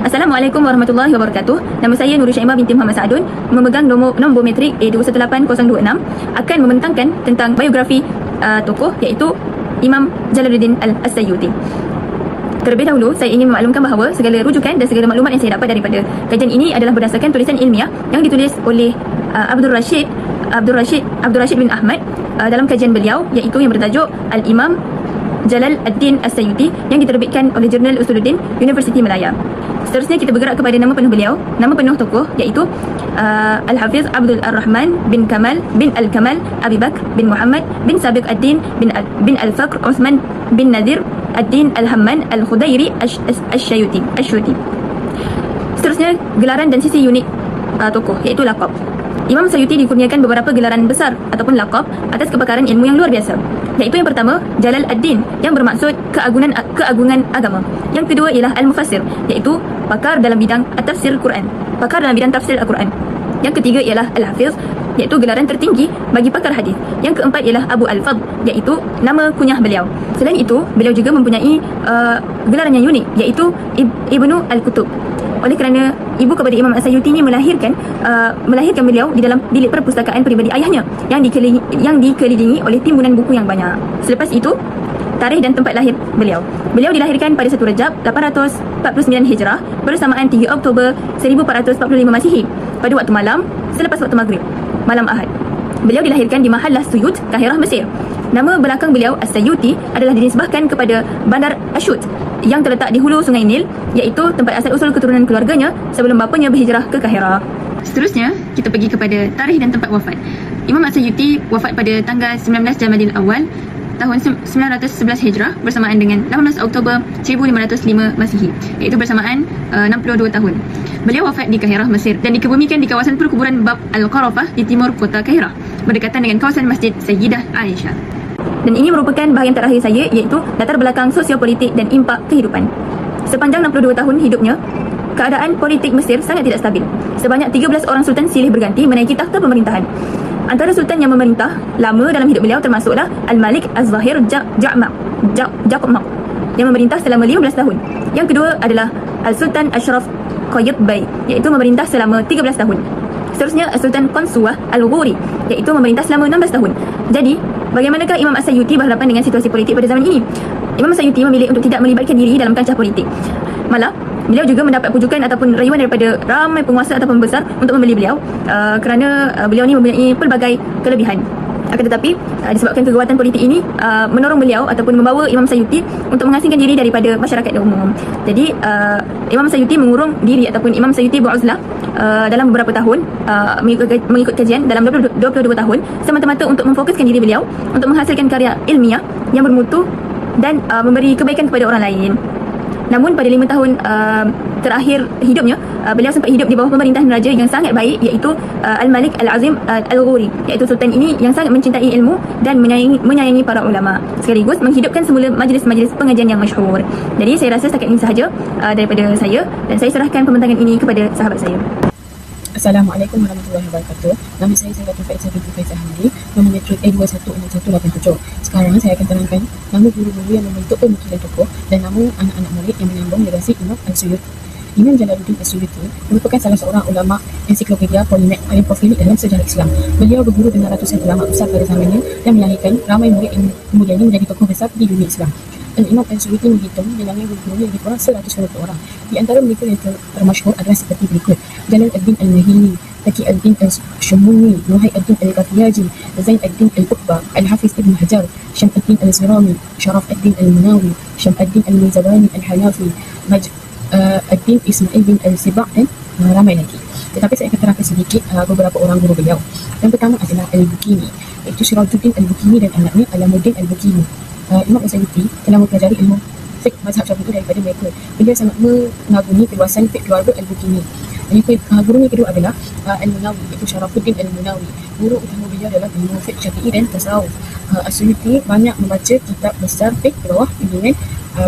Assalamualaikum warahmatullahi wabarakatuh. Nama saya Nurul Syaimah binti Muhammad Saadun, memegang nombor metrik A218026, akan membentangkan tentang biografi tokoh iaitu Imam Jalaluddin Al-Asyuti. Terlebih dahulu, saya ingin memaklumkan bahawa segala rujukan dan segala maklumat yang saya dapat daripada kajian ini adalah berdasarkan tulisan ilmiah yang ditulis oleh Abdul Rashid bin Ahmad dalam kajian beliau, iaitu yang bertajuk Al-Imam Jalal ad-Din As-Sayuti yang diterbitkan oleh Jurnal Usuluddin Universiti Malaya. Seterusnya kita bergerak kepada nama penuh beliau. Nama penuh tokoh iaitu Al-Hafiz Abdul Ar-Rahman bin Kamal bin Al-Kamal Abi Bakr bin Muhammad bin Sabiq ad-Din bin Al-Faqr Uthman bin Nadir ad-Din Al-Hamman Al-Khudairi Asy-Syuti. Seterusnya gelaran dan sisi unik tokoh iaitu laqab. Imam Sayuti dikurniakan beberapa gelaran besar ataupun laqab atas kepakaran ilmu yang luar biasa, iaitu yang pertama Jalal ad-Din yang bermaksud keagungan agama. Yang kedua ialah Al-Mufassir, iaitu pakar dalam bidang tafsir Quran, pakar dalam bidang tafsir Al-Quran. Yang ketiga ialah Al-Hafiz, iaitu gelaran tertinggi bagi pakar hadis. Yang keempat ialah Abu Al-Fadl, iaitu nama kunyah beliau. Selain itu, beliau juga mempunyai gelaran yang unik, iaitu Ibnu Al-Kutub. Oleh kerana ibu kepada Imam As-Sayuti ini melahirkan beliau di dalam bilik perpustakaan peribadi ayahnya yang dikelilingi oleh timbunan buku yang banyak. Selepas itu, tarikh dan tempat lahir beliau. Beliau dilahirkan pada 1 Rejab 849 Hijrah bersamaan 3 Oktober 1445 Masihi pada waktu malam selepas waktu maghrib, malam Ahad. Beliau dilahirkan di Mahallah Suyut, Kahirah, Mesir. Nama belakang beliau As-Sayuti adalah dinisbahkan kepada Bandar Asyut yang terletak di hulu Sungai Nil, iaitu tempat asal usul keturunan keluarganya sebelum bapanya berhijrah ke Kahirah. Seterusnya, kita pergi kepada tarikh dan tempat wafat. Imam As-Sayuti wafat pada tanggal 19 Jamadil Awal tahun 911 Hijrah bersamaan dengan 18 Oktober 1505 Masihi, iaitu bersamaan 62 tahun. Beliau wafat di Kahirah, Mesir dan dikebumikan di kawasan perkuburan Bab Al-Qarafah di timur kota Kahirah, berdekatan dengan kawasan Masjid Sayyidah Aisyah. Dan ini merupakan bahagian terakhir saya, iaitu latar belakang sosiopolitik dan impak kehidupan. Sepanjang 62 tahun hidupnya, keadaan politik Mesir sangat tidak stabil. Sebanyak 13 orang sultan silih berganti menaiki takhta pemerintahan. Antara sultan yang memerintah lama dalam hidup beliau termasuklah Al-Malik Az-Zahir Jaqmaq yang memerintah selama 15 tahun. Yang kedua adalah Al-Sultan Ashraf Qayyitbay, iaitu memerintah selama 13 tahun. Seterusnya Sultan Qansuwah Al-Ghuri, iaitu memerintah selama 16 tahun. Jadi, bagaimanakah Imam As-Sayuti berhadapan dengan situasi politik pada zaman ini? Imam As-Sayuti memilih untuk tidak melibatkan diri dalam kancah politik. Malah, beliau juga mendapat pujukan ataupun rayuan daripada ramai penguasa ataupun pembesar untuk membeli beliau kerana beliau ni mempunyai pelbagai kelebihan. Akan tetapi disebabkan kekuatan politik ini menorong beliau ataupun membawa Imam Sayuti untuk mengasingkan diri daripada masyarakat umum. Jadi Imam Sayuti mengurung diri ataupun Imam Sayuti beruzlah dalam beberapa tahun, mengikut kajian dalam 22 tahun, semata-mata untuk memfokuskan diri beliau untuk menghasilkan karya ilmiah yang bermutu dan memberi kebaikan kepada orang lain. Namun pada 5 tahun terakhir hidupnya, beliau sempat hidup di bawah pemerintahan raja yang sangat baik, iaitu Al-Malik Al-Azim Al-Ghuri, iaitu sultan ini yang sangat mencintai ilmu dan menyayangi para ulama, sekaligus menghidupkan semula majlis-majlis pengajian yang masyhur. Jadi saya rasa setakat ini sahaja daripada saya, dan saya serahkan pembentangan ini kepada sahabat saya. Assalamualaikum warahmatullahi wabarakatuh. Nama saya Datuk Faizah binti Faizah Hamdi, nombor metrik A216187. Sekarang saya akan terangkan nama guru-guru yang membentuk pemikiran tokoh dan nama anak-anak murid yang menyambung legasi Imam Al-Suyuti. Imam Jalaluddin As-Suyuti merupakan salah seorang ulama ensiklopedia polimet paling profilik dalam sejarah Islam. Beliau berguru dengan ratusan ulama besar pada zamannya dan melahirkan ramai murid yang kemudiannya menjadi tokoh besar di dunia Islam. Imam Al-Suyuti menghitung jumlahnya guru-gurunya lebih kurang 120 orang. Di antara mereka yang termasyhur adalah seperti berikut: Jalal ad-Din Al-Mahili, Taqi ad-Din Al-Shumuni, Nuhai ad-Din Al-Qafiyaji, Zain ad-Din Al-Uqba, Al-Hafiz Ibn Hajar, Syamsuddin Al-Zirami, Sharaf ad-Din Al-Munawi, Syamsuddin Al-Mizabani Al-Hanafi, ad-Din Ismail bin Al-Siba' dan ramai lagi. Tetapi saya akan terangkan sedikit beberapa orang guru beliau. Yang pertama adalah Al-Bukini, iaitu Sirajuddin Al-Bukini dan anaknya Alamuddin Al-Bukini. Imam As-Sayuti telah mempelajari ilmu fiqh mazhab Syafi'i daripada mereka. Beliau sangat mengagumi keluasan fiqh keluarga Al-Bukini. Gurunya kedua adalah Al-Munawi, iaitu Syarafuddin Al-Munawi. Guru utama beliau adalah ilmu fiqh Syafi'i dan tasawuf. As-Sayuti banyak membaca kitab besar fiqh di bawah bimbingan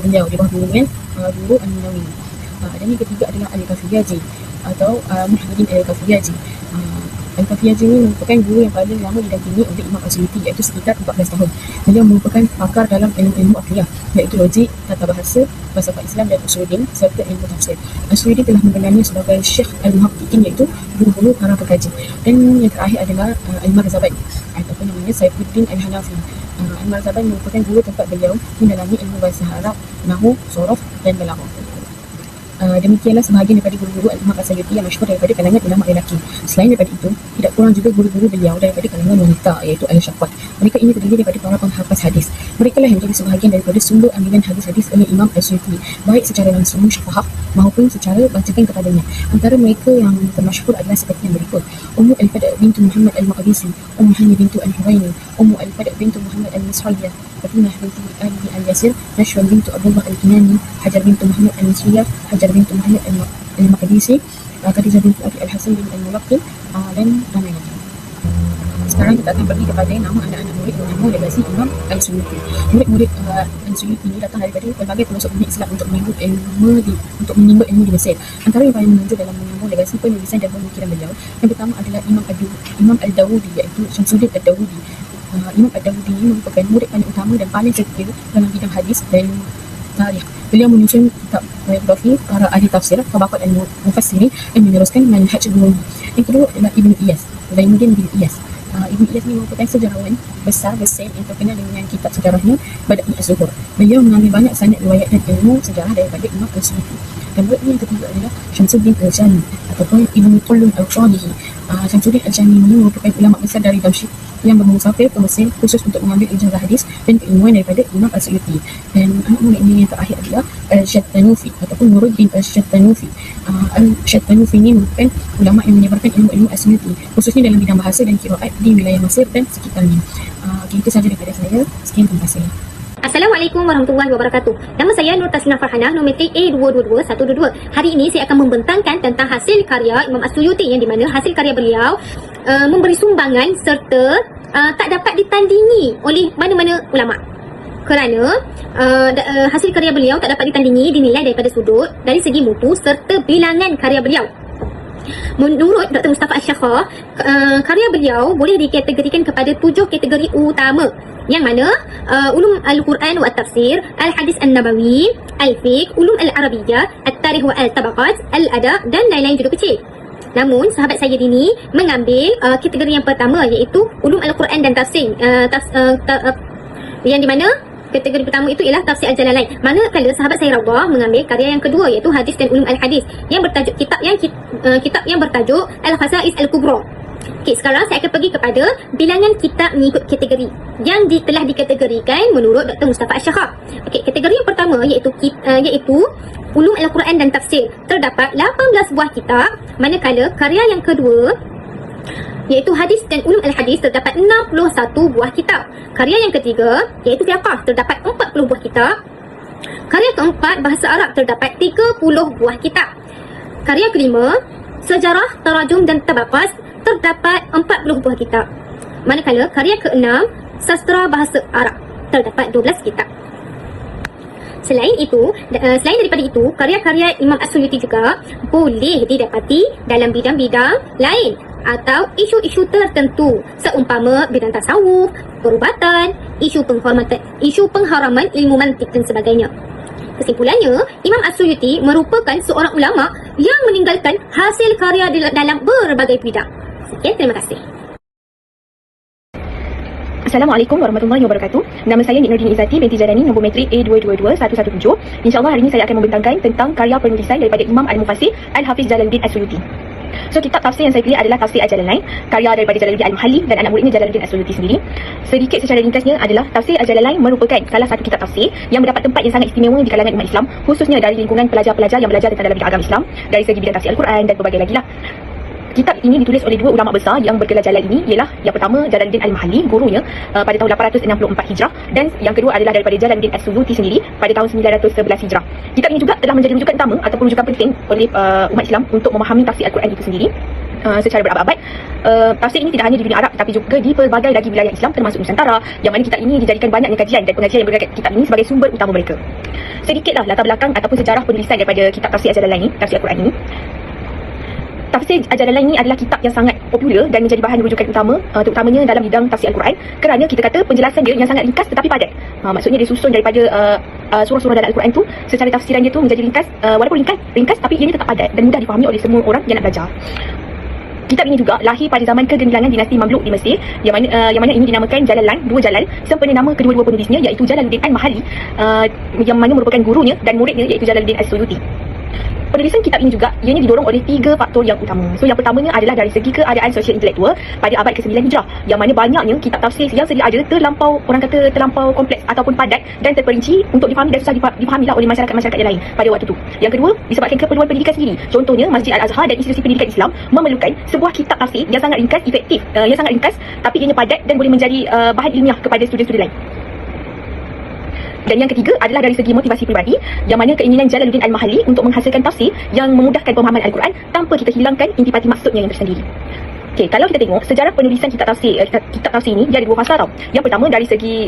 beliau, di bawah bimbingan guru Al-Munawi. Dan yang ketiga adalah Al-Qafiyaji atau Muhyiddin Al-Qafiyaji. Al-Fafiyazi ini merupakan guru yang paling lama didampingi oleh Imam As-Suyuti, iaitu sekitar 14 tahun. Beliau merupakan pakar dalam ilmu-ilmu akhlak, iaitu logik, tata bahasa, falsafah Islam dan usuluddin serta ilmu tafsir. As-Suyuti telah menggelarnya sebagai Syekh Al-Muhaqqiqin, iaitu guru-guru para pekaji. Dan yang terakhir adalah Al-Marzabani ataupun namanya Saifuddin Al-Hanafi. Al-Marzabani merupakan guru tempat beliau mendalami ilmu bahasa Arab, nahwu, sorof dan balaghah. Demikianlah sebahagian daripada guru-guru Al-Imam As-Suyuti yang masyhur daripada kalangan ulama lelaki. Selain daripada itu, tidak kurang juga guru-guru beliau daripada kalangan wanita, iaitu Al-Syafat. Mereka ini terdiri daripada para penghafaz hadis. Mereka lah yang menjadi sebahagian daripada sumber ambilan hadis-hadis oleh Imam As-Suyuti, baik secara langsung syafahah maupun secara bacakan kepadanya. Antara mereka yang termasyhur adalah seperti yang berikut: Ummu Al-Fadl bintu Muhammad Al-Maqdisi, Ummu Hani bintu Al-Huwaini, Ummu Al-Fadl bintu Muhammad Al-Misriyah, Fatimah binti Ali Al-Yasir, Nashwan bintu Abdullah Al-Kinani, Hajar bintu Muhammad Al-Misriyah, Hajar bintu Muhammad Al-Maqdisi, Khadijah bintu Abi Al-Hasan bin Al-Mulaqqin, dan ramai lagi. Sekarang kita akan pergi kepada nama anak-anak murid dan nama legasi Imam Al-Suyuti. Murid-murid Al-Suyuti ini datang daripada pelbagai pelosok dunia Islam untuk menimba ilmu di Mesir. Antara yang paling menonjol dalam menyambung legasi penulisan dan pemikiran beliau, yang pertama adalah Imam Al-Dawudi, iaitu Syamsuddin Al-Dawudi. Imam Al-Dawudi ini merupakan murid paling utama dan paling setia dalam bidang hadis dan tarikh. Beliau menyusun kitab biografi para ahli tafsir, Tabaqat al-Mufassirin, dan meneruskan manhaj gurunya. Yang kedua adalah Ibn Iyas, Zainuddin bin Iyas. Ibn Iyas ini merupakan sejarawan besar yang terkenal dengan kitab sejarahnya Bada'i Az-Zuhur. Beliau mengambil banyak sanad riwayat dan ilmu sejarah daripada Imam Al-Suyuti. Dan murid yang ketiga adalah Syamsuddin Al-Jami ataupun Ibn Qullun Al-Qadihi. Syamsuddin Al-Jami ini merupakan ulama besar dari Damsyik yang bermusafir ke Mesir khusus untuk mengambil ijazah hadis dan keilmuan daripada Imam Al-Suyuti. Dan anak murid ini yang terakhir adalah Al-Shattanufi ataupun Nuruddin Al-Shattanufi. Al-Shattanufi ini merupakan ulama yang menyebarkan ilmu-ilmu Al-Suyuti, khususnya dalam bidang bahasa dan qiraat di wilayah Mesir dan sekitarnya. Itu sahaja daripada saya. Sekian, terima kasih. Assalamualaikum warahmatullahi wabarakatuh. Nama saya Nur Tasnah Farhanah, nometrik A222122. Hari ini saya akan membentangkan tentang hasil karya Imam As-Suyuti, yang di mana hasil karya beliau memberi sumbangan serta tak dapat ditandingi oleh mana-mana ulama. Kerana hasil karya beliau tak dapat ditandingi dinilai daripada sudut dari segi mutu serta bilangan karya beliau. Menurut Dr. Mustafa Al-Syakhar, karya beliau boleh dikategorikan kepada 7 kategori utama, yang mana ulum al-Quran wa tafsir, al-hadis an-nabawi, al-fiqh, ulum al-arabiyah, at-tarikh wa al-tabaqat, al-adab dan lain-lain juga kecil. Namun sahabat saya ini mengambil kategori yang pertama, iaitu ulum al-Quran dan tafsir, yang di mana kategori pertama itu ialah tafsir Al-Jalalain. Manakala sahabat saya Rawah mengambil karya yang kedua, iaitu hadis dan ulum al-hadis, yang bertajuk kitab yang bertajuk Al-Khasa'is Al-Kubra. Okey, sekarang saya akan pergi kepada bilangan kitab mengikut kategori yang telah dikategorikan menurut Dr. Mustafa Al-Syakhar. Okey, kategori yang pertama iaitu ulum al-Quran dan tafsir. Terdapat 18 buah kitab, manakala karya yang kedua iaitu hadis dan ulum al-hadis terdapat 61 buah kitab. Karya yang ketiga iaitu fiqh terdapat 40 buah kitab. Karya keempat bahasa Arab terdapat 30 buah kitab. Karya kelima sejarah, tarajum dan tabaqat terdapat 40 buah kitab. Manakala karya keenam sastra bahasa Arab terdapat 12 kitab. Selain daripada itu, karya-karya Imam As-Suyuti juga boleh didapati dalam bidang-bidang lain atau isu-isu tertentu, seumpama bidang tasawuf, perubatan, isu pengharaman ilmu mantik dan sebagainya. Kesimpulannya, Imam As-Suyuti merupakan seorang ulama yang meninggalkan hasil karya dalam berbagai bidang. Sekian, terima kasih. Assalamualaikum warahmatullahi wabarakatuh. Nama saya Nik Nurdin Izzati binti Jalani, nombor metrik A222117. InsyaAllah hari ini saya akan membentangkan tentang karya penulisan daripada Imam Al-Mufassir Al-Hafiz Jalaluddin As-Suyuti. So, kitab tafsir yang saya pilih adalah Tafsir Al-Jalalain, karya daripada Jalaluddin Al-Muhalli dan anak muridnya Jalaluddin As-Suyuti sendiri. Sedikit secara ringkasnya adalah Tafsir Al-Jalalain merupakan salah satu kitab tafsir yang mendapat tempat yang sangat istimewa di kalangan umat Islam, khususnya dari lingkungan pelajar-pelajar yang belajar tentang dalam bidang agama Islam dari segi bidang tafsir Al-Quran dan berbagai lagi lah. Kitab ini ditulis oleh dua ulama besar yang bergelar jalal ini, ialah yang pertama Jalaluddin Al-Muhalli, gurunya pada tahun 864 Hijrah, dan yang kedua adalah daripada Jalaluddin As-Suyuti sendiri pada tahun 911 Hijrah. Kitab ini juga telah menjadi rujukan utama ataupun rujukan penting oleh umat Islam untuk memahami tafsir Al-Quran itu sendiri secara berabad-abad. Tafsir ini tidak hanya di dunia Arab tapi juga di pelbagai lagi wilayah Islam termasuk Nusantara, yang mana kitab ini dijadikan banyaknya kajian dan pengajian yang berkaitan kitab ini sebagai sumber utama mereka. Sedikitlah latar belakang ataupun sejarah penulisan daripada kitab Tafsir Al-Jalalain ini, Tafsir Al-Quran ini. Tafsir Al-Jalalain ni adalah kitab yang sangat popular dan menjadi bahan rujukan utama, terutamanya dalam bidang tafsir Al-Quran, kerana kita kata penjelasan dia yang sangat ringkas tetapi padat. Maksudnya dia susun daripada surah-surah dalam Al-Quran tu, secara tafsiran dia tu menjadi ringkas, walaupun ringkas tapi ianya tetap padat dan mudah difahami oleh semua orang yang nak belajar. Kitab ini juga lahir pada zaman kegemilangan dinasti Mamluk di Mesir, yang mana ini dinamakan Jalalain, dua Jalal, sempena nama kedua-dua penulisnya iaitu Jalaluddin Al-Mahali, yang mana merupakan gurunya dan muridnya iaitu Jalaluddin As-Suyuti. Penulisan kitab ini juga ianya didorong oleh 3 faktor yang utama. So yang pertamanya adalah dari segi keadaan sosial intelektual pada abad ke-9 Hijrah, yang mana banyaknya kitab tafsir yang sedia ada terlampau kompleks ataupun padat dan terperinci untuk difahami dan susah difahamilah oleh masyarakat yang lain pada waktu itu. Yang kedua, disebabkan keperluan pendidikan sendiri. Contohnya Masjid Al-Azhar dan institusi pendidikan Islam memerlukan sebuah kitab tafsir yang sangat ringkas, efektif, yang sangat ringkas tapi ianya padat dan boleh menjadi bahan ilmiah kepada student-student lain. Dan yang ketiga adalah dari segi motivasi peribadi, yang mana keinginan Jalaluddin Al-Mahali untuk menghasilkan tafsir yang memudahkan pemahaman Al-Quran tanpa kita hilangkan intipati maksudnya yang tersendiri. Okey, kalau kita tengok sejarah penulisan kitab tafsir ini, dia ada 2 fasa tau. Yang pertama dari segi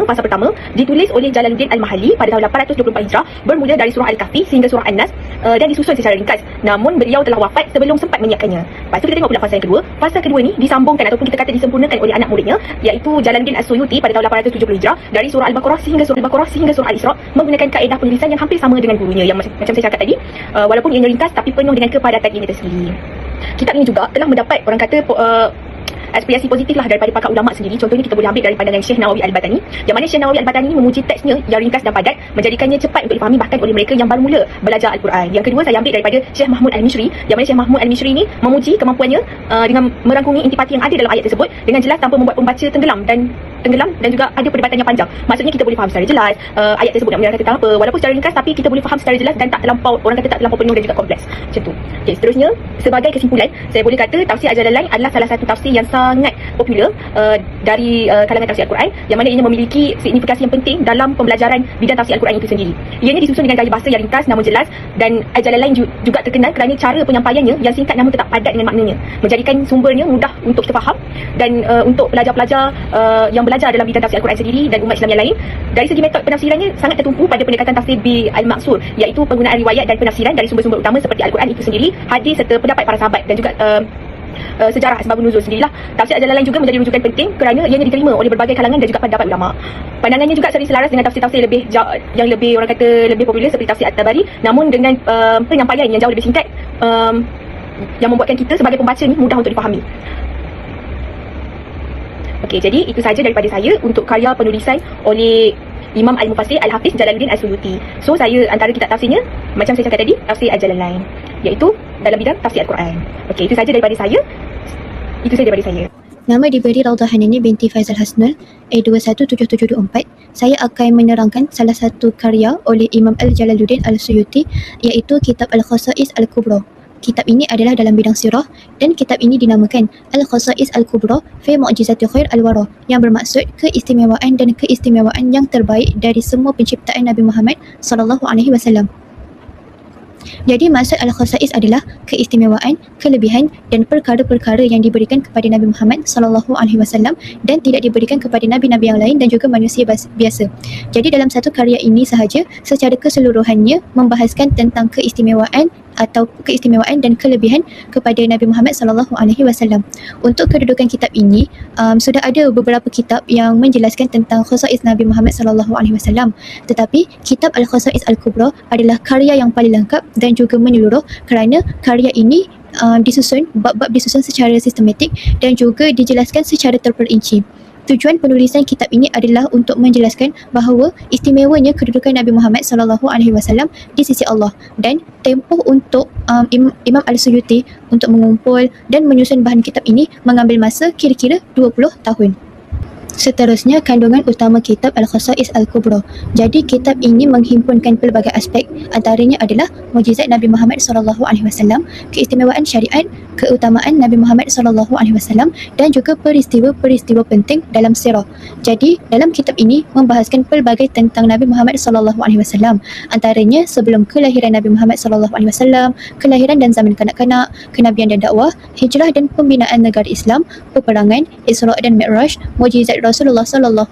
fasa pertama ditulis oleh Jalaluddin Al-Mahali pada tahun 824 Hijrah, bermula dari surah Al-Kahfi sehingga surah An-Nas, dan disusun secara ringkas. Namun beliau telah wafat sebelum sempat menyiapkannya. Lepas tu kita tengok pula fasa yang kedua. Fasa kedua ni disambungkan ataupun kita kata disempurnakan oleh anak muridnya iaitu Jalaluddin As-Suyuti pada tahun 870 Hijrah, dari surah Al-Baqarah sehingga surah Al-Isra, menggunakan kaedah penulisan yang hampir sama dengan gurunya yang macam saya cakap tadi, walaupun ianya ringkas tapi penuh dengan kepadatan ini tersendiri. Kitab ini juga telah mendapat orang kata apresiasi positif lah daripada pakar ulama sendiri. Contohnya kita boleh ambil dari pandangan Syekh Nawawi Al-Batani, yang mana Syekh Nawawi Al-Batani memuji teksnya yang ringkas dan padat, menjadikannya cepat untuk difahami bahkan oleh mereka yang baru mula belajar Al-Quran. Yang kedua saya ambil daripada Syekh Mahmud Al-Mishri, yang mana Syekh Mahmud Al-Mishri ni memuji kemampuannya dengan merangkumi intipati yang ada dalam ayat tersebut dengan jelas tanpa membuat pembaca tenggelam dan juga ada perdebatan yang panjang. Maksudnya kita boleh faham secara jelas ayat tersebut nak menerangkan tentang apa, walaupun secara ringkas tapi kita boleh faham secara jelas dan tak terlampau penuh dan juga kompleks. Macam tu. Okey, seterusnya sebagai kesimpulan saya boleh kata tafsir Al-Jalalain adalah salah satu tafsir yang sangat popular dari kalangan tafsir Al-Quran, yang mana ianya memiliki signifikasi yang penting dalam pembelajaran bidang tafsir Al-Quran itu sendiri. Ianya disusun dengan gaya bahasa yang ringkas namun jelas, dan Al-Jalalain juga terkenal kerana cara penyampaiannya yang singkat namun tetap padat dengan maknanya, menjadikan sumbernya mudah untuk kita faham. Dan untuk pelajar-pelajar yang belajar dalam bidang tafsir Al-Quran sendiri dan umat Islam yang lain, dari segi metod penafsirannya sangat tertumpu pada pendekatan tafsir bil al-maqsur, iaitu penggunaan riwayat dan penafsiran dari sumber-sumber utama seperti Al-Quran itu sendiri, hadis serta pendapat para sahabat dan juga sejarah asbabun nuzul sendirilah. Tafsir Al-Jalalain juga menjadi rujukan penting kerana ianya diterima oleh berbagai kalangan dan juga pendapat ulama. Pandangannya juga sering selaras dengan tafsir-tafsir yang lebih orang kata lebih popular seperti tafsir At-Tabari, namun dengan penyampaian yang jauh lebih singkat, yang membuatkan kita sebagai pembaca ni mudah untuk difahami. Okey, jadi itu saja daripada saya untuk karya penulisan oleh Imam Al-Mufassir Al-Hafiz Jalaluddin As-Suyuti. So saya antara kitab tafsirnya macam saya cakap tadi, tafsir Al-Jalalain, iaitu dalam bidang tafsir Al-Quran. Okey, itu saja daripada saya. Nama diberi Raudhah Hanani binti Faizal Hasnul, A217724. Saya akan menerangkan salah satu karya oleh Imam Al-Jalaluddin Al-Suyuti, iaitu kitab Al-Khasa'is Al-Kubra. Kitab ini adalah dalam bidang sirah dan kitab ini dinamakan Al-Khasa'is Al-Kubra fi Mu'jizati Khair Al-Wara, yang bermaksud keistimewaan dan keistimewaan yang terbaik dari semua penciptaan Nabi Muhammad SAW. Jadi maksud Al-Khasa'is adalah keistimewaan, kelebihan dan perkara-perkara yang diberikan kepada Nabi Muhammad SAW dan tidak diberikan kepada nabi-nabi yang lain dan juga manusia biasa. Jadi dalam satu karya ini sahaja secara keseluruhannya membahaskan tentang keistimewaan dan kelebihan kepada Nabi Muhammad SAW. Untuk kedudukan kitab ini, sudah ada beberapa kitab yang menjelaskan tentang khasa'is Nabi Muhammad SAW, tetapi kitab Al-Khasa'is Al-Kubra adalah karya yang paling lengkap dan juga menyeluruh kerana karya ini bab-bab disusun secara sistematik dan juga dijelaskan secara terperinci. Tujuan penulisan kitab ini adalah untuk menjelaskan bahawa istimewanya kedudukan Nabi Muhammad SAW di sisi Allah, dan tempoh untuk Imam Al-Suyuti untuk mengumpul dan menyusun bahan kitab ini mengambil masa kira-kira 20 tahun. Seterusnya, kandungan utama kitab Al-Khasa'is Al-Kubra. Jadi kitab ini menghimpunkan pelbagai aspek, antaranya adalah mukjizat Nabi Muhammad SAW, keistimewaan syariat, keutamaan Nabi Muhammad SAW dan juga peristiwa-peristiwa penting dalam sirah. Jadi dalam kitab ini membahaskan pelbagai tentang Nabi Muhammad SAW, antaranya sebelum kelahiran Nabi Muhammad SAW, kelahiran dan zaman kanak-kanak, kenabian dan dakwah, hijrah dan pembinaan negara Islam, peperangan, Isra' dan Mi'raj, mukjizat Rasulullah SAW,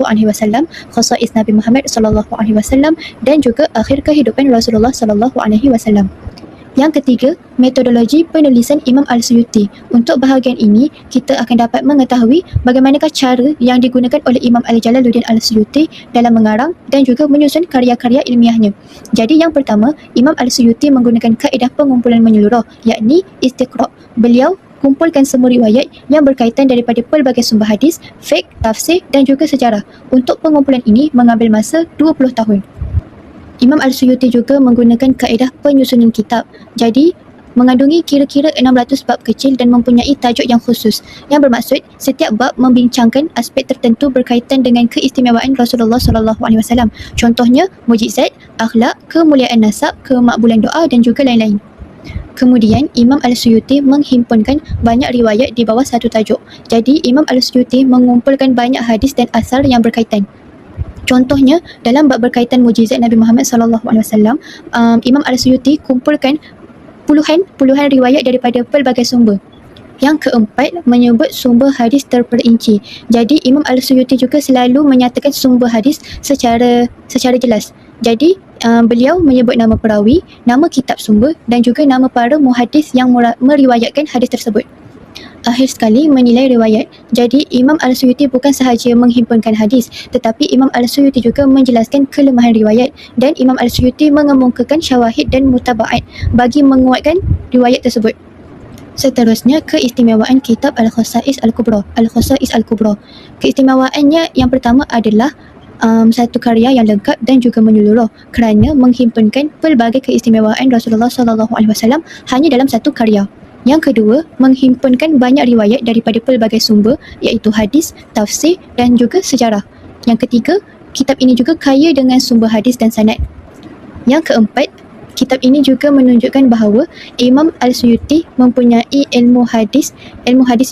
khasa'is Nabi Muhammad SAW dan juga akhir kehidupan Rasulullah SAW. Yang ketiga, metodologi penulisan Imam Al-Suyuti. Untuk bahagian ini, kita akan dapat mengetahui bagaimanakah cara yang digunakan oleh Imam Al-Jalaluddin Al-Suyuti dalam mengarang dan juga menyusun karya-karya ilmiahnya. Jadi yang pertama, Imam Al-Suyuti menggunakan kaedah pengumpulan menyeluruh, yakni istiqra'. Beliau kumpulkan semua riwayat yang berkaitan daripada pelbagai sumber hadis, fiqh, tafsir dan juga sejarah. Untuk pengumpulan ini mengambil masa 20 tahun. Imam Al-Suyuti juga menggunakan kaedah penyusunan kitab. Jadi, mengandungi kira-kira 600 bab kecil dan mempunyai tajuk yang khusus. Yang bermaksud, setiap bab membincangkan aspek tertentu berkaitan dengan keistimewaan Rasulullah SAW. Contohnya, mujizat, akhlak, kemuliaan nasab, kemakbulan doa dan juga lain-lain. Kemudian, Imam Al-Suyuti menghimpunkan banyak riwayat di bawah satu tajuk. Jadi, Imam Al-Suyuti mengumpulkan banyak hadis dan asar yang berkaitan. Contohnya, dalam bab berkaitan mujizat Nabi Muhammad SAW, Imam Al-Suyuti kumpulkan puluhan riwayat daripada pelbagai sumber. Yang keempat, menyebut sumber hadis terperinci. Jadi, Imam Al-Suyuti juga selalu menyatakan sumber hadis secara jelas. Jadi, beliau menyebut nama perawi, nama kitab sumber dan juga nama para muhadis yang meriwayatkan hadis tersebut. Akhir sekali, menilai riwayat. Jadi, Imam Al-Suyuti bukan sahaja menghimpunkan hadis, tetapi Imam Al-Suyuti juga menjelaskan kelemahan riwayat dan Imam Al-Suyuti mengemukakan syawahid dan mutaba'at bagi menguatkan riwayat tersebut. Seterusnya, keistimewaan kitab Al-Khasa'is Al-Kubra. Al-Khasa'is Al-Kubra. Keistimewaannya yang pertama adalah satu karya yang lengkap dan juga menyeluruh kerana menghimpunkan pelbagai keistimewaan Rasulullah SAW hanya dalam satu karya. Yang kedua, menghimpunkan banyak riwayat daripada pelbagai sumber iaitu hadis, tafsir dan juga sejarah. Yang ketiga, kitab ini juga kaya dengan sumber hadis dan sanad. Yang keempat, kitab ini juga menunjukkan bahawa Imam Al-Suyuti mempunyai ilmu hadis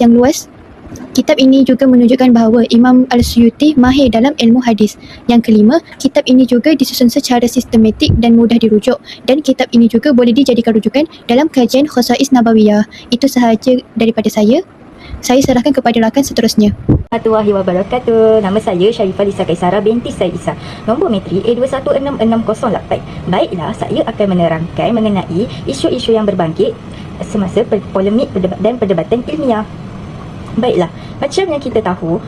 yang luas. Kitab ini juga menunjukkan bahawa Imam Al-Suyuti mahir dalam ilmu hadis. Yang kelima, kitab ini juga disusun secara sistematik dan mudah dirujuk dan kitab ini juga boleh dijadikan rujukan dalam kajian Khasa'is Nabawiyah. Itu sahaja daripada saya. Saya serahkan kepada rakan seterusnya. Warahmatullahi wabarakatuh. Nama saya Sharifah Lisa Kaisara binti Said Isa. Nombor metri A216608. Baiklah, saya akan menerangkan mengenai isu-isu yang berbangkit semasa polemik dan perdebatan ilmiah. Baiklah, macam yang kita tahu,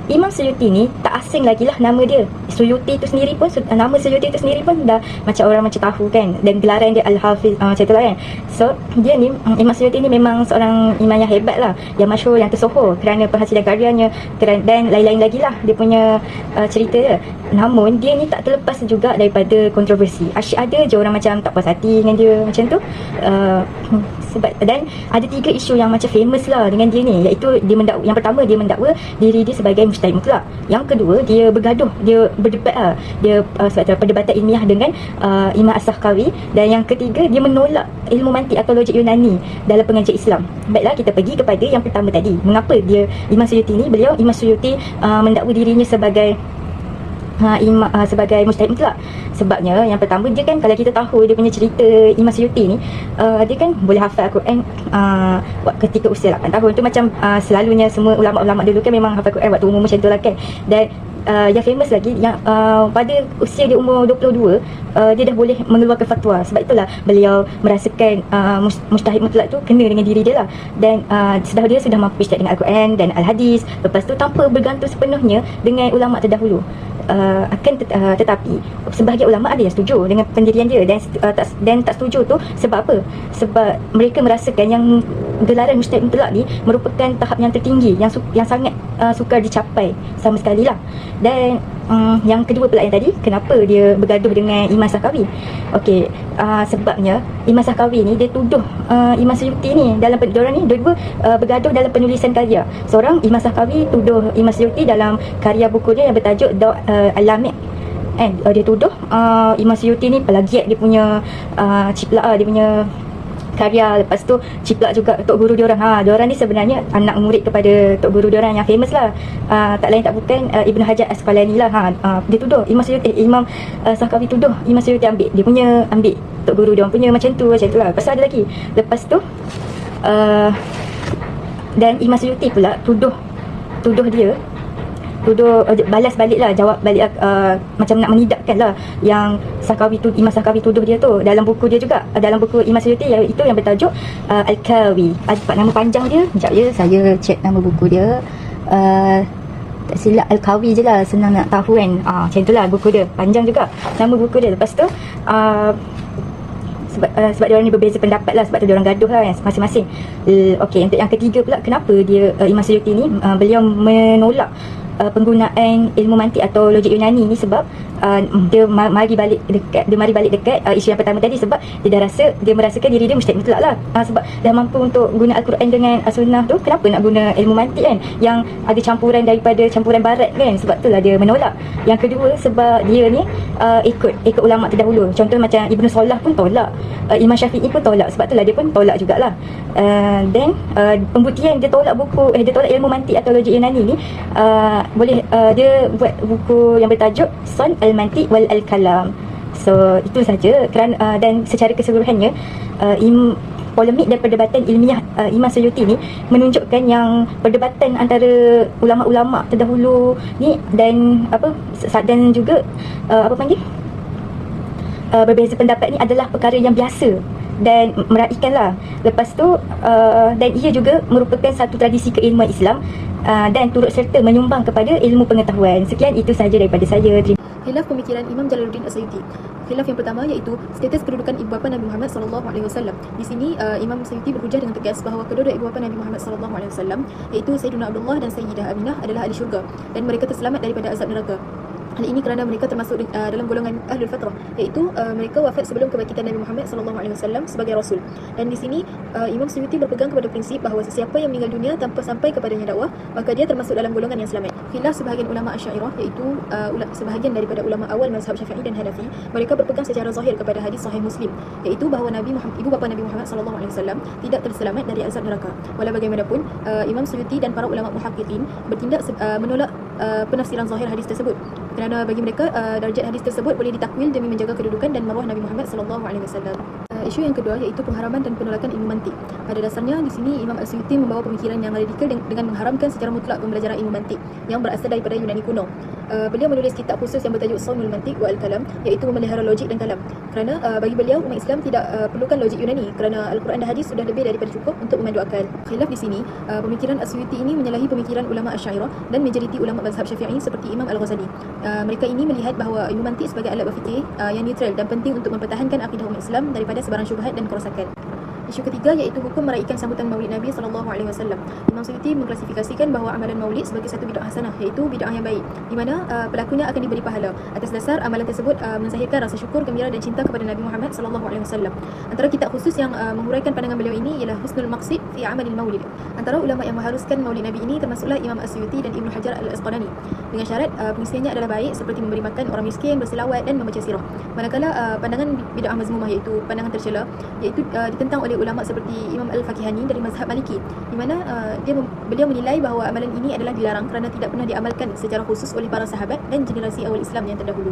Imam Suyuti ni tak asing lagi lah nama dia. Suyuti tu sendiri pun, nama Suyuti tu sendiri pun dah macam orang macam tahu kan. Dan gelaran dia Al-Hafiz macam tu lah kan. So, dia ni, Imam Suyuti ni memang seorang imam yang hebat lah, yang masyhur, yang tersohor kerana penghasilan karyanya dan lain-lain lagi lah dia punya cerita dia. Namun, dia ni tak terlepas juga daripada kontroversi. Asyik ada je orang macam tak puas hati dengan dia macam tu. Dan ada 3 isu yang macam famous lah dengan dia ni, iaitu yang pertama, dia mendakwa diri dia sebagai mujtahid mutlak. Yang kedua, dia bergaduh, dia berdebat lah, dia perdebatan ilmiah dengan Imam As-Sakhawi. Dan yang ketiga, dia menolak ilmu mantik atau logik Yunani dalam pengajian Islam. Baiklah, kita pergi kepada yang pertama tadi. Mengapa Imam Suyuti ni, Imam Suyuti mendakwa dirinya sebagai sebagai mujtahid mutlak? Sebabnya yang pertama, dia kan, kalau kita tahu dia punya cerita Imam Suyuti ni, dia kan boleh hafal Al-Quran ketika usia 8 tahun. Tu macam selalunya semua ulama-ulama dulu kan memang hafal Al-Quran waktu umur macam tu lah kan. Dan yang famous lagi, yang pada usia dia umur 22, dia dah boleh mengeluarkan fatwa. Sebab itulah beliau merasakan mujtahid mutlak tu kena dengan diri dia lah. Dan dia sudah mampu ijtihad dengan Al-Quran dan Al-Hadis. Lepas tu tanpa bergantung sepenuhnya dengan ulama terdahulu. Tetapi sebahagian ulama ada yang setuju dengan pendirian dia dan tak setuju tu sebab apa? Sebab mereka merasakan yang gelaran mujtahid mutlak ni merupakan tahap yang tertinggi, yang sangat sukar dicapai sama sekali lah. Dan yang kedua pula yang tadi, kenapa dia bergaduh dengan Imam Sakhawi? Okey, sebabnya Imam Sakhawi ni dia tuduh Imam Suyuti ni dalam diorang ni dua-dua bergaduh dalam penulisan karya. Seorang, Imam Sakhawi, tuduh Imam Suyuti dalam karya buku dia yang bertajuk Al-Lami'. Dia tuduh Imam Suyuti ni plagiat dia punya ciplak dia punya karya. Lepas tu ciplak juga tok guru diorang. Diorang ni sebenarnya anak murid kepada tok guru diorang yang famous lah, tak lain tak bukan Ibn Hajar Asqalani lah. Dia tuduh Imam Sakhawi tuduh Imam Suyuti ambil tok guru diorang punya macam tu lah. Lepas tu ada lagi, lepas tu dan Imam Suyuti pula tuduh dia tuduh balas balik lah, jawab balik macam nak menidakkan lah yang Imam Sakawi tuduh dia tu dalam buku dia juga, dalam buku Imam Suyuti itu yang bertajuk Al-Kawi. Nama panjang dia, sekejap ya, saya check nama buku dia. Tak silap Al-Kawi je lah, senang nak tahu kan. Macam itulah buku dia, panjang juga nama buku dia. Lepas tu sebab dia orang ni berbeza pendapat lah, sebab tu dia orang gaduh lah masing-masing. Okey, untuk yang ketiga pula, kenapa dia Imam Suyuti ni beliau menolak penggunaan ilmu mantik atau logik Yunani ni, sebab dia mari balik dekat isu yang pertama tadi, sebab dia merasakan diri dia mustahil mutlak lah. Sebab dah mampu untuk guna Al-Quran dengan sunnah tu, kenapa nak guna ilmu mantik kan, yang ada campuran daripada campuran barat kan. Sebab itulah dia menolak. Yang kedua, sebab dia ni ikut ulama terdahulu. Contoh macam Ibn Salah pun tolak, Imam Syafi'i pun tolak. Sebab itulah dia pun tolak jugalah. Then pembuktian dia tolak dia tolak ilmu mantik atau logik Yunani ni, dia buat buku yang bertajuk Son Al-Mantiq wal Al-Kalam. So itu saja. Dan secara keseluruhannya polemik dan perdebatan ilmiah Imam Suyuti ni menunjukkan yang perdebatan antara ulama-ulama terdahulu ni dan juga berbeza pendapat ni adalah perkara yang biasa dan meraihkanlah. Lepas tu dan ia juga merupakan satu tradisi keilmuan Islam dan turut serta menyumbang kepada ilmu pengetahuan. Sekian, itu sahaja daripada saya. Terima. Khilaf pemikiran Imam Jalaluddin As-Suyuti. Khilaf yang pertama iaitu status kedudukan ibu bapa Nabi Muhammad SAW. Di sini Imam Suyuti berhujah dengan tegas bahawa kedua-dua ibu bapa Nabi Muhammad SAW iaitu Sayyidina Abdullah dan Sayyidah Aminah adalah ahli syurga dan mereka terselamat daripada azab neraka. Hal ini kerana mereka termasuk dalam golongan Ahlul Fatrah, iaitu mereka wafat sebelum kebangkitan Nabi Muhammad SAW sebagai Rasul. Dan di sini Imam Suyuti berpegang kepada prinsip bahawa sesiapa yang meninggal dunia tanpa sampai kepadanya dakwah, maka dia termasuk dalam golongan yang selamat. Khilaf sebahagian ulama Asy'ariyah, iaitu sebahagian daripada ulama awal mazhab Syafi'i dan Hanafi, mereka berpegang secara zahir kepada hadis Sahih Muslim, iaitu bahawa ibu bapa Nabi Muhammad SAW tidak terselamat dari azab neraka. Walau bagaimanapun, Imam Suyuti dan para ulama muhaqqiqin bertindak menolak penafsiran zahir hadis tersebut, kerana bagi mereka darjat hadis tersebut boleh ditakwil demi menjaga kedudukan dan maruah Nabi Muhammad SAW. Isu yang kedua iaitu pengharaman dan penolakan ilmu mantik. Pada dasarnya di sini Imam Al-Suyuti membawa pemikiran yang radikal dengan mengharamkan secara mutlak pembelajaran ilmu mantik yang berasal daripada Yunani kuno. Beliau menulis kitab khusus yang bertajuk Saumul Mantik wa Al-Kalam, iaitu memelihara logik dan kalam. Kerana bagi beliau umat Islam tidak perlukan logik Yunani, kerana Al-Quran dan hadis sudah lebih daripada cukup untuk memandu akal. Khilaf di sini, pemikiran Al-Suyuti ini menyalahi pemikiran ulama Asy'ariyah dan majoriti ulama mazhab Syafi'i seperti Imam Al-Ghazali. Mereka ini melihat bahawa ilmu mantik sebagai alat berfikir yang neutral dan penting untuk mempertahankan akidah umat Islam daripada sebarang syubhat dan kerosakan. Isu ketiga iaitu hukum meraihkan sambutan Maulid Nabi SAW. Imam Suyuti mengklasifikasikan bahawa amalan Maulid sebagai satu bid'ah hasanah, iaitu bid'ah yang baik, di mana pelakunya akan diberi pahala atas dasar amalan tersebut menzahirkan rasa syukur, gembira dan cinta kepada Nabi Muhammad SAW. Antara kitab khusus yang menguraikan pandangan beliau ini ialah Husnul Maqsid fi Amalil Maulid. Antara ulama yang mengharuskan Maulid Nabi ini termasuklah Imam As-Suyuti dan Ibnu Hajar Al-Asqalani, dengan syarat pengisiannya adalah baik, seperti memberi makan orang miskin, berselawat dan membaca sirah. Manakala pandangan bid'ah mazmumah, iaitu pandangan tercela, iaitu ditentang oleh ulama seperti Imam Al-Fakihani dari mazhab Maliki, di mana beliau menilai bahawa amalan ini adalah dilarang kerana tidak pernah diamalkan secara khusus oleh para sahabat dan generasi awal Islam yang terdahulu.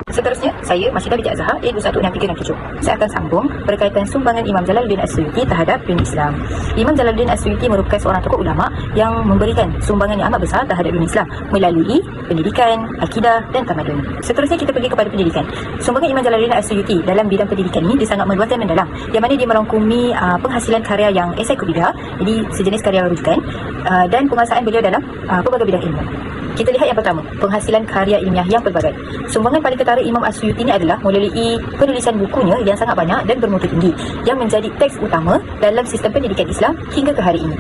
Seterusnya, saya Masyidah Binti Az-Zahar A21637. Saya akan sambung berkaitan sumbangan Imam Jalaluddin As-Suyuti terhadap dunia Islam. Imam Jalaluddin As-Suyuti merupakan seorang tokoh ulama yang memberikan sumbangan yang amat besar terhadap dunia Islam melalui pendidikan, akidah dan tamadun. Seterusnya kita pergi kepada pendidikan. Sumbangan Imam Jalaluddin As-Suyuti dalam bidang pendidikan ini dia sangat meluas dan mendalam, yang mana dia merangkumi penghasilan karya yang ensiklopedia, jadi sejenis karya rujukan, dan penguasaan beliau dalam pelbagai bidang ilmu. Kita lihat yang pertama, penghasilan karya ilmiah yang pelbagai. Sumbangan paling ketara Imam As-Suyuti ini adalah melalui penulisan bukunya yang sangat banyak dan bermutu tinggi, yang menjadi teks utama dalam sistem pendidikan Islam hingga ke hari ini.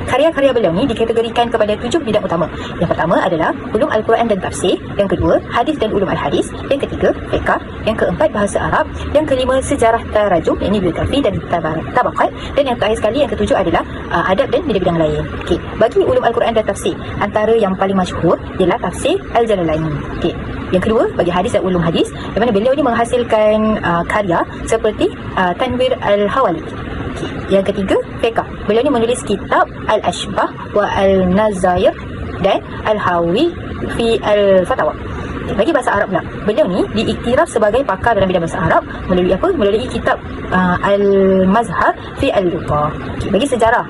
Karya-karya beliau ni dikategorikan kepada 7 bidang utama. Yang pertama adalah ulum Al-Quran dan tafsir, yang kedua hadis dan ulum Al-Hadis, yang ketiga fiqh, yang keempat bahasa Arab, yang kelima sejarah tarajum, ini biografi dan tabaqat, dan yang terakhir sekali yang ketujuh adalah adab dan bidang-bidang lain. Okey, bagi ulum Al-Quran dan tafsir, antara yang paling masyhur ialah tafsir Al-Jalalaini. Okey, yang kedua bagi hadis dan ulum hadis, di mana beliau ni menghasilkan karya seperti Tanwir Al-Hawali. Yang ketiga, fiqh. Beliau ni menulis kitab Al-Ashbah wa Al-Nazair dan Al-Hawi fi Al-Fatawa. Bagi bahasa Arab pula, beliau ni diiktiraf sebagai pakar dalam bidang bahasa Arab melalui apa? Melalui kitab Al-Mazhar fi Al-Lughah. Bagi sejarah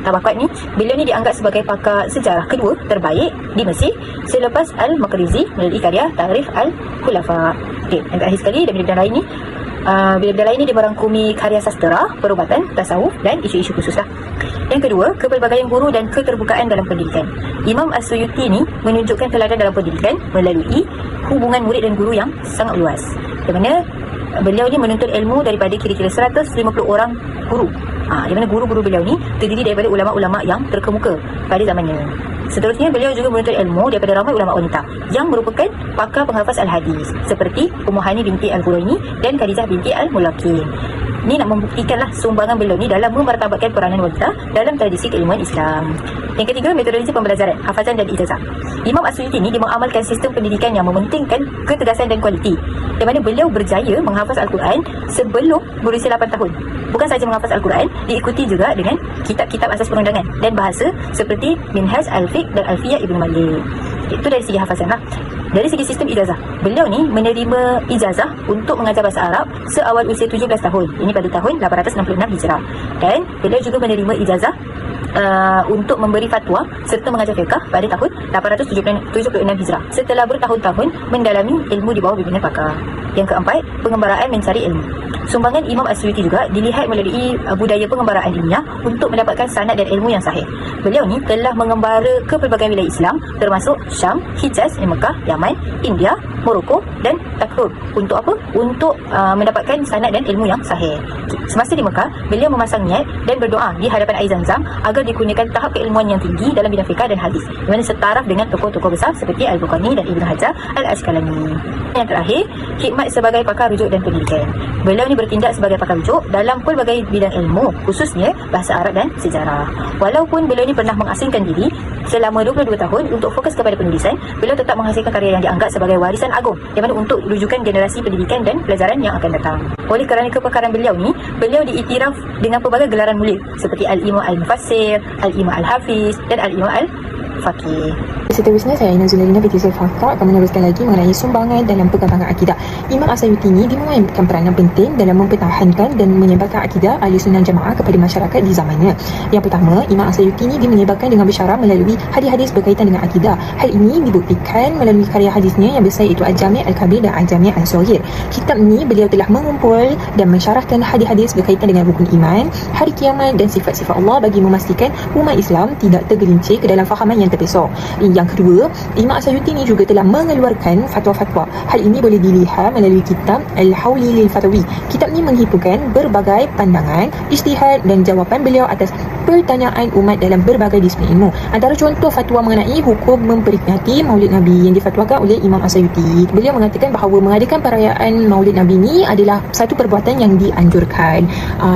tabakat ni, beliau ni dianggap sebagai pakar sejarah kedua terbaik di Mesir selepas Al-Maqrizi melalui karya Ta'rif Al-Khulafa. Dan terakhir sekali, dalam bidang lain ni, bidang lain ni dia merangkumi karya sastera, perubatan, tasawuf dan isu-isu khusus lah. Yang kedua, kepelbagaian guru dan keterbukaan dalam pendidikan. Imam As-Suyuti ni menunjukkan teladan dalam pendidikan melalui hubungan murid dan guru yang sangat luas. Di mana beliau ni menuntut ilmu daripada kira-kira 150 orang guru. Di mana guru-guru beliau ni terdiri daripada ulama-ulama yang terkemuka pada zamannya. Seterusnya, beliau juga menuntut ilmu daripada ramai ulama wanita yang merupakan pakar penghafaz al-hadis seperti Ummu Hani binti Al-Quraini dan Khadijah binti Al-Mulakin. Ini nak membuktikanlah sumbangan beliau ni dalam memartabatkan peranan wanita dalam tradisi keilmuan Islam. Yang ketiga, metodologi pembelajaran, hafazan dan ijazah. Imam As-Suyuti ni dia mengamalkan sistem pendidikan yang mementingkan ketegasan dan kualiti, di mana beliau berjaya menghafaz Al-Quran sebelum berusia 8 tahun. Bukan sahaja menghafaz Al-Quran, diikuti juga dengan kitab-kitab asas perundangan dan bahasa seperti Minhaj Al-Fiqh dan Alfiyah Ibn Malik. Itu dari segi hafazan lah. Dari segi sistem ijazah, beliau ni menerima ijazah untuk mengajar bahasa Arab seawal usia 17 tahun. Ini pada tahun 866 Hijrah. Dan beliau juga menerima ijazah untuk memberi fatwa serta mengajar fiqh pada tahun 876 Hijrah setelah bertahun-tahun mendalami ilmu di bawah bimbingan pakar. Yang keempat, pengembaraan mencari ilmu. Sumbangan Imam As-Suyuti juga dilihat melalui budaya pengembaraan ilmiah untuk mendapatkan sanad dan ilmu yang sahih. Beliau ni telah mengembara ke pelbagai wilayah Islam termasuk Syam, Hijaz, Mekah, Yaman, India, Morocco dan Takrur. Untuk apa? Untuk mendapatkan sanad dan ilmu yang sahih. Semasa di Mekah, beliau memasang niat dan berdoa di hadapan air Zam-Zam agar dikurniakan tahap keilmuan yang tinggi dalam bidang fiqh dan hadis, di mana setaraf dengan tokoh-tokoh besar seperti Al-Bukhari dan Ibn Hajar Al-Asqalani. Yang terakhir, khidmat sebagai pakar rujuk dan pendidikan. Beliau ni bertindak sebagai pakar rujuk dalam pelbagai bidang ilmu, khususnya bahasa Arab dan sejarah. Walaupun beliau ni pernah mengasingkan diri selama 22 tahun untuk fokus kepada penulisan, beliau tetap menghasilkan karya yang dianggap sebagai warisan agung, di mana untuk rujukan generasi pendidikan dan pelajaran yang akan datang. Oleh kerana kepakaran beliau ni, beliau diiktiraf dengan pelbagai gelaran mulia seperti Al-Imam Al-Mufassir, Al-Imam Al-Hafiz dan Al-Imam Al-Faqih. Seterusnya, saya Aina Zulaina binti Zulfaqar akan meneruskan lagi mengenai sumbangan dalam perkembangan akidah. Imam As-Suyuti ini memainkan peranan penting dalam mempertahankan dan menyebarkan akidah Ahlussunnah Jamaah kepada masyarakat di zamannya. Yang pertama, Imam As-Suyuti ini menyebarkan dengan bersyarah melalui hadis-hadis berkaitan dengan akidah. Hal ini dibuktikan melalui karya hadisnya yang besar iaitu Al-Jami' Al-Kabir dan Al-Jami' Al-Saghir. Kitab ini beliau telah mengumpul dan mensyarahkan hadis-hadis berkaitan dengan rukun iman, hari kiamat dan sifat-sifat Allah bagi memastikan umat Islam tidak tergelincir ke dalam fahaman yang terpesong. Yang kedua, Imam As-Suyuti ini juga telah mengeluarkan fatwa-fatwa. Hal ini boleh dilihat melalui kitab Al-Hawli Lil-Fatawi. Kitab ini menghimpunkan berbagai pandangan, ijtihad dan jawapan beliau atas pertanyaan umat dalam berbagai disiplin ilmu. Antara contoh fatwa mengenai hukum memperingati Maulid Nabi yang difatwakan oleh Imam As-Suyuti. Beliau mengatakan bahawa mengadakan perayaan Maulid Nabi ini adalah satu perbuatan yang dianjurkan.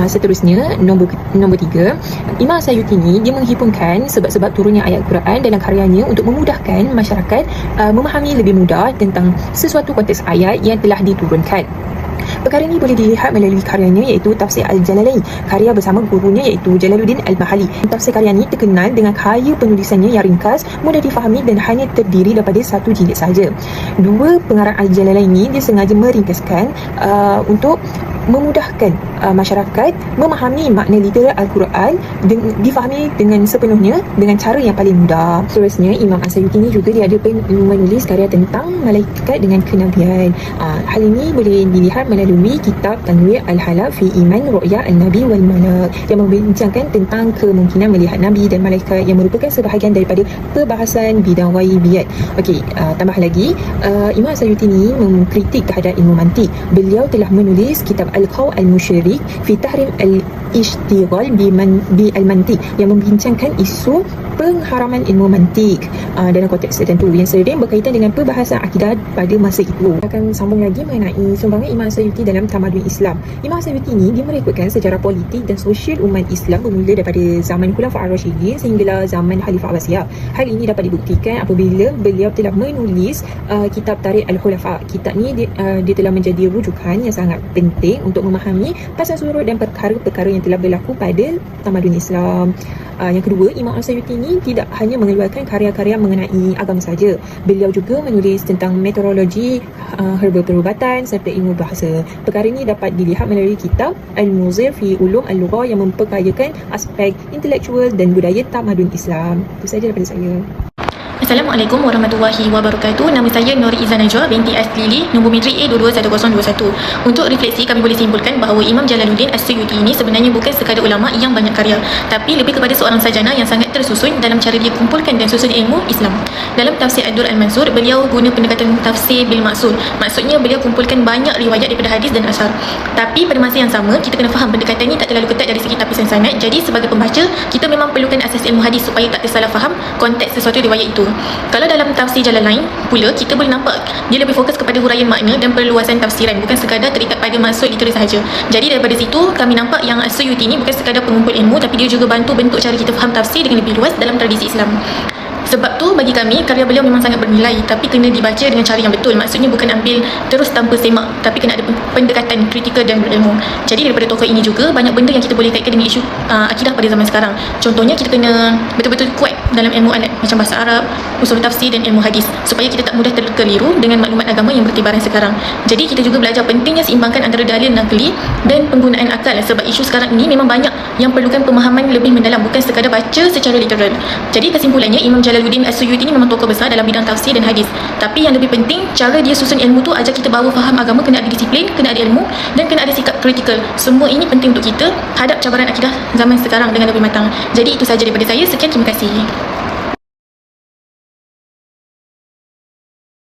Seterusnya, nombor 3, Imam As-Suyuti ini dia menghimpunkan sebab-sebab turunnya ayat Quran dalam karyanya untuk memudahkan masyarakat memahami lebih mudah tentang sesuatu konteks ayat yang telah diturunkan. Perkara ini boleh dilihat melalui karyanya iaitu Tafsir Al-Jalalain, karya bersama gurunya iaitu Jalaluddin Al-Mahali. Tafsir karya ini terkenal dengan gaya penulisannya yang ringkas, mudah difahami dan hanya terdiri daripada satu jilid sahaja. Dua pengarang Al-Jalalain ini dia sengaja meringkaskan untuk memudahkan masyarakat memahami makna literal Al-Quran difahami dengan sepenuhnya dengan cara yang paling mudah. Seterusnya, Imam As-Suyuti ini juga dia ada menulis karya tentang malaikat dengan kenabian. Hal ini boleh dilihat melalui kitab Tanwir Al-Halab fi Iman Ru'ya Al-Nabi wal Malak yang membincangkan tentang kemungkinan melihat Nabi dan malaikat yang merupakan sebahagian daripada perbahasan bidang ghaibiyat. Okey, tambah lagi, Imam As-Suyuti ini mengkritik terhadap ilmu mantik. Beliau telah menulis kitab Al-Qawl Al-Musyrik fi Tahrim Al-Ishtighal bi Al-Mantiq yang membincangkan isu pengharaman ilmu mantik dalam konteks tertentu yang sering berkaitan dengan perbahasan akidah pada masa itu. Akan sambung lagi mengenai sumbangan Imam As-Suyuti dalam tamadun Islam. Imam As-Suyuti ini dia merekodkan sejarah politik dan sosial umat Islam bermula daripada zaman Khulafa' Ar-Rasyidin sehinggalah zaman Khalifah Abbasiyah. Hal ini dapat dibuktikan apabila beliau telah menulis kitab Tarikh Al-Khulafa'. Kitab ni dia telah menjadi rujukan yang sangat penting untuk memahami pasal surut dan perkara-perkara yang telah berlaku pada tamadun Islam. Yang kedua, Imam As-Suyuti ini ini tidak hanya mengeluarkan karya-karya mengenai agama saja. Beliau juga menulis tentang meteorologi, herba perubatan serta ilmu bahasa. Perkara ini dapat dilihat melalui kitab Al-Muzir fi Ulum Al-Lughah yang memperkayakan aspek intelektual dan budaya tamadun Islam. Itu saja daripada saya. Assalamualaikum warahmatullahi wabarakatuh. Nama saya Nuri Izzah Najwa binti Aslili, nombor metrik A221021. Untuk refleksi, kami boleh simpulkan bahawa Imam Jalaluddin As-Suyuti ini sebenarnya bukan sekadar ulama yang banyak karya, tapi lebih kepada seorang sarjana yang sangat tersusun dalam cara dia kumpulkan dan susun ilmu Islam. Dalam tafsir Ad-Dur Al-Mansur, beliau guna pendekatan tafsir bil maksud. Maksudnya beliau kumpulkan banyak riwayat daripada hadis dan asar. Tapi pada masa yang sama, kita kena faham pendekatan ini tak terlalu ketat dari segi tapisan sanad. Jadi sebagai pembaca, kita memang perlukan asas ilmu hadis supaya tak tersalah faham konteks sesuatu riwayat itu. Kalau dalam tafsir Jalalain pula, kita boleh nampak dia lebih fokus kepada huraian makna dan perluasan tafsiran, bukan sekadar terikat pada maksud literal sahaja. Jadi daripada situ kami nampak yang As-Suyuti ini bukan sekadar pengumpul ilmu, tapi dia juga bantu bentuk cara kita faham tafsir dengan lebih luas dalam tradisi Islam. Sebab tu bagi kami, karya beliau memang sangat bernilai, tapi kena dibaca dengan cara yang betul. Maksudnya bukan ambil terus tanpa semak, tapi kena ada pendekatan kritikal dan berilmu. Jadi daripada tokoh ini juga banyak benda yang kita boleh kaitkan dengan isu akidah pada zaman sekarang. Contohnya kita kena betul-betul kuat dalam ilmu alat macam bahasa Arab, usul tafsir dan ilmu hadis, supaya kita tak mudah terkeliru dengan maklumat agama yang bertibaran sekarang. Jadi kita juga belajar pentingnya seimbangkan antara dalil nakli dan penggunaan akal, sebab isu sekarang ini memang banyak yang perlukan pemahaman lebih mendalam, bukan sekadar baca secara literal. Jadi kesimpulannya, Imam Jalaluddin As-Suyuti ini memang tokoh besar dalam bidang tafsir dan hadis, tapi yang lebih penting, cara dia susun ilmu tu ajar kita bahawa faham agama kena ada disiplin, kena ada ilmu dan kena ada sikap kritikal. Semua ini penting untuk kita hadap cabaran akidah zaman sekarang dengan lebih matang. Jadi itu sahaja daripada saya. Sekian, terima kasih.